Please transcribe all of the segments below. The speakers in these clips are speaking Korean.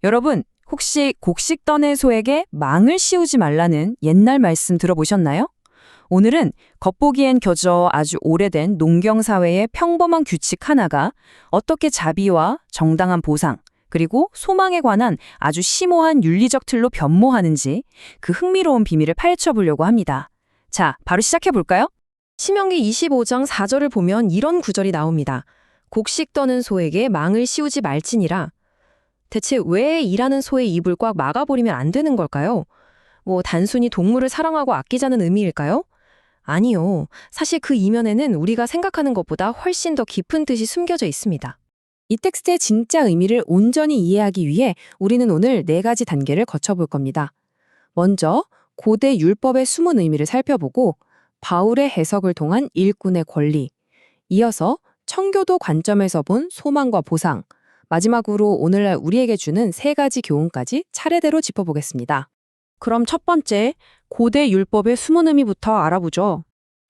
여러분, 혹시 곡식 떠낸 소에게 망을 씌우지 말라는 옛날 말씀 들어보셨나요? 오늘은 겉보기엔 그저 아주 오래된 농경사회의 평범한 규칙 하나가 어떻게 자비와 정당한 보상, 그리고 소망에 관한 아주 심오한 윤리적 틀로 변모하는지 그 흥미로운 비밀을 파헤쳐 보려고 합니다. 자, 바로 시작해 볼까요? 신명기 25장 4절을 보면 이런 구절이 나옵니다. 곡식 떠는 소에게 망을 씌우지 말지니라. 대체 왜 일하는 소의 입을 꽉 막아버리면 안 되는 걸까요? 단순히 동물을 사랑하고 아끼자는 의미일까요? 아니요. 사실 그 이면에는 우리가 생각하는 것보다 훨씬 더 깊은 뜻이 숨겨져 있습니다. 이 텍스트의 진짜 의미를 온전히 이해하기 위해 우리는 오늘 4가지 단계를 거쳐볼 겁니다. 먼저 고대 율법의 숨은 의미를 살펴보고 바울의 해석을 통한 일꾼의 권리, 이어서 청교도 관점에서 본 소망과 보상, 마지막으로 오늘날 우리에게 주는 3가지 교훈까지 차례대로 짚어보겠습니다. 그럼 첫 번째, 고대 율법의 숨은 의미부터 알아보죠.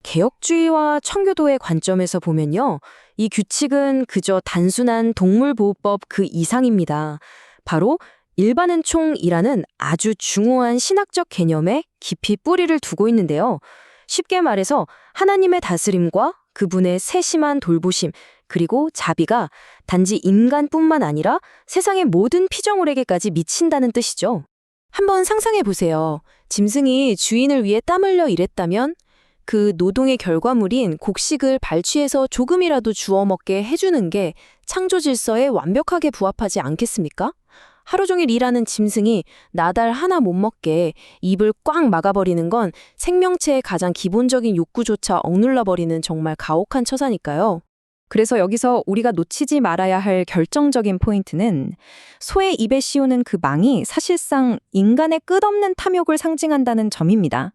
개혁주의와 청교도의 관점에서 보면요, 이 규칙은 그저 단순한 동물보호법 그 이상입니다. 바로 일반은총이라는 아주 중요한 신학적 개념에 깊이 뿌리를 두고 있는데요. 쉽게 말해서 하나님의 다스림과 그분의 세심한 돌보심, 그리고 자비가 단지 인간뿐만 아니라 세상의 모든 피조물에게까지 미친다는 뜻이죠. 한번 상상해 보세요. 짐승이 주인을 위해 땀 흘려 일했다면 그 노동의 결과물인 곡식을 발취해서 조금이라도 주워 먹게 해주는 게 창조 질서에 완벽하게 부합하지 않겠습니까? 하루 종일 일하는 짐승이 나달 하나 못 먹게 입을 꽉 막아버리는 건 생명체의 가장 기본적인 욕구조차 억눌러버리는 정말 가혹한 처사니까요. 그래서 여기서 우리가 놓치지 말아야 할 결정적인 포인트는 소의 입에 씌우는 그 망이 사실상 인간의 끝없는 탐욕을 상징한다는 점입니다.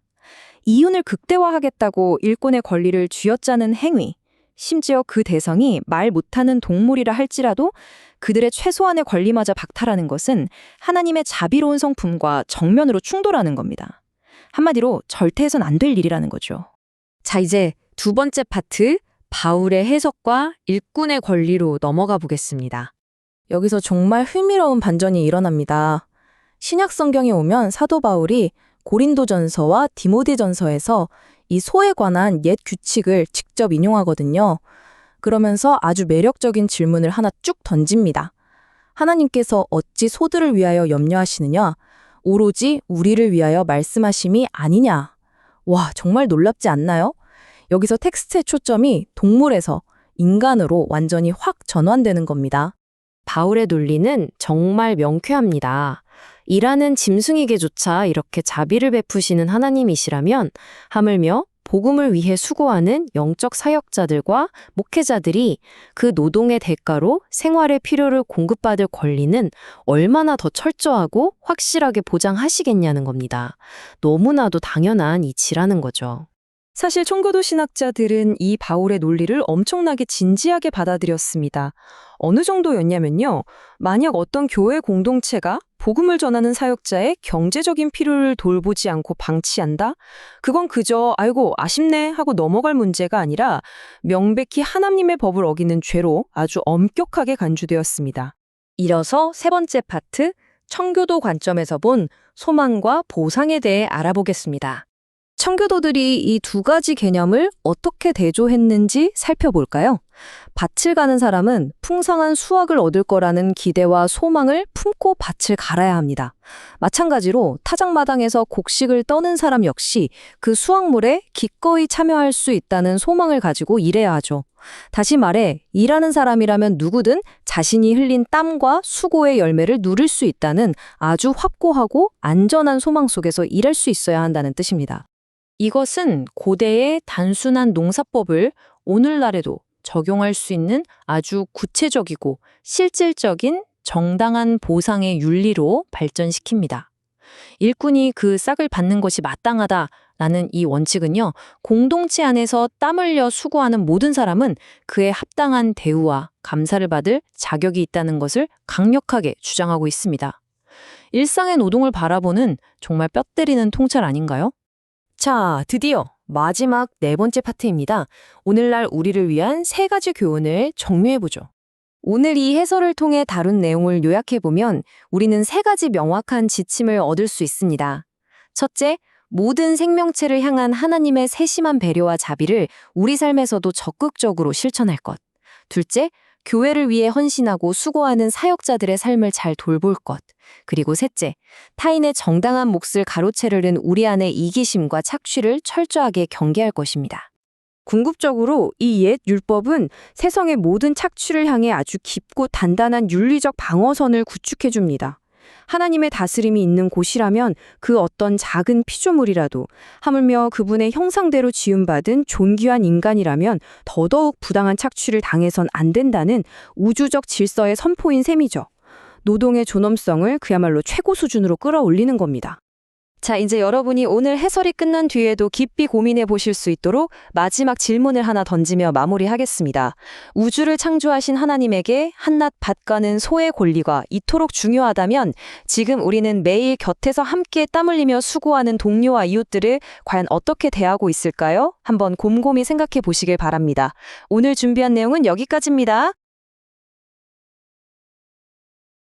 이윤을 극대화하겠다고 일꾼의 권리를 쥐어짜는 행위, 심지어 그 대상이 말 못하는 동물이라 할지라도 그들의 최소한의 권리마저 박탈하는 것은 하나님의 자비로운 성품과 정면으로 충돌하는 겁니다. 한마디로 절대해선 안 될 일이라는 거죠. 자, 이제 두 번째 파트, 바울의 해석과 일꾼의 권리로 넘어가 보겠습니다. 여기서 정말 흥미로운 반전이 일어납니다. 신약 성경에 오면 사도 바울이 고린도전서와 디모데전서에서 이 소에 관한 옛 규칙을 직접 인용하거든요. 그러면서 아주 매력적인 질문을 하나 쭉 던집니다. 하나님께서 어찌 소들을 위하여 염려하시느냐? 오로지 우리를 위하여 말씀하심이 아니냐? 와, 정말 놀랍지 않나요? 여기서 텍스트의 초점이 동물에서 인간으로 완전히 확 전환되는 겁니다. 바울의 논리는 정말 명쾌합니다. 일하는 짐승에게조차 이렇게 자비를 베푸시는 하나님이시라면 하물며 복음을 위해 수고하는 영적 사역자들과 목회자들이 그 노동의 대가로 생활의 필요를 공급받을 권리는 얼마나 더 철저하고 확실하게 보장하시겠냐는 겁니다. 너무나도 당연한 이치라는 거죠. 사실 청교도 신학자들은 이 바울의 논리를 엄청나게 진지하게 받아들였습니다. 어느 정도였냐면요. 만약 어떤 교회 공동체가 복음을 전하는 사역자의 경제적인 필요를 돌보지 않고 방치한다? 그건 그저 아이고 아쉽네 하고 넘어갈 문제가 아니라 명백히 하나님의 법을 어기는 죄로 아주 엄격하게 간주되었습니다. 이어서 세 번째 파트, 청교도 관점에서 본 소망과 보상에 대해 알아보겠습니다. 청교도들이 이 2가지 개념을 어떻게 대조했는지 살펴볼까요? 밭을 가는 사람은 풍성한 수확을 얻을 거라는 기대와 소망을 품고 밭을 갈아야 합니다. 마찬가지로 타작마당에서 곡식을 떠는 사람 역시 그 수확물에 기꺼이 참여할 수 있다는 소망을 가지고 일해야 하죠. 다시 말해, 일하는 사람이라면 누구든 자신이 흘린 땀과 수고의 열매를 누릴 수 있다는 아주 확고하고 안전한 소망 속에서 일할 수 있어야 한다는 뜻입니다. 이것은 고대의 단순한 농사법을 오늘날에도 적용할 수 있는 아주 구체적이고 실질적인 정당한 보상의 윤리로 발전시킵니다. 일꾼이 그 싹을 받는 것이 마땅하다라는 이 원칙은요, 공동체 안에서 땀 흘려 수고하는 모든 사람은 그에 합당한 대우와 감사를 받을 자격이 있다는 것을 강력하게 주장하고 있습니다. 일상의 노동을 바라보는 정말 뼈 때리는 통찰 아닌가요? 자, 드디어 마지막 4번째 파트입니다. 오늘날 우리를 위한 3가지 교훈을 정리해보죠. 오늘 이 해설을 통해 다룬 내용을 요약해보면 우리는 세 가지 명확한 지침을 얻을 수 있습니다. 첫째, 모든 생명체를 향한 하나님의 세심한 배려와 자비를 우리 삶에서도 적극적으로 실천할 것. 둘째, 교회를 위해 헌신하고 수고하는 사역자들의 삶을 잘 돌볼 것. 그리고 셋째, 타인의 정당한 몫을 가로채려는 우리 안의 이기심과 착취를 철저하게 경계할 것입니다. 궁극적으로 이 옛 율법은 세상의 모든 착취를 향해 아주 깊고 단단한 윤리적 방어선을 구축해 줍니다. 하나님의 다스림이 있는 곳이라면 그 어떤 작은 피조물이라도, 하물며 그분의 형상대로 지음받은 존귀한 인간이라면 더더욱 부당한 착취를 당해선 안 된다는 우주적 질서의 선포인 셈이죠. 노동의 존엄성을 그야말로 최고 수준으로 끌어올리는 겁니다. 자, 이제 여러분이 오늘 해설이 끝난 뒤에도 깊이 고민해 보실 수 있도록 마지막 질문을 하나 던지며 마무리하겠습니다. 우주를 창조하신 하나님에게 한낱 밭가는 소의 권리가 이토록 중요하다면 지금 우리는 매일 곁에서 함께 땀 흘리며 수고하는 동료와 이웃들을 과연 어떻게 대하고 있을까요? 한번 곰곰이 생각해 보시길 바랍니다. 오늘 준비한 내용은 여기까지입니다.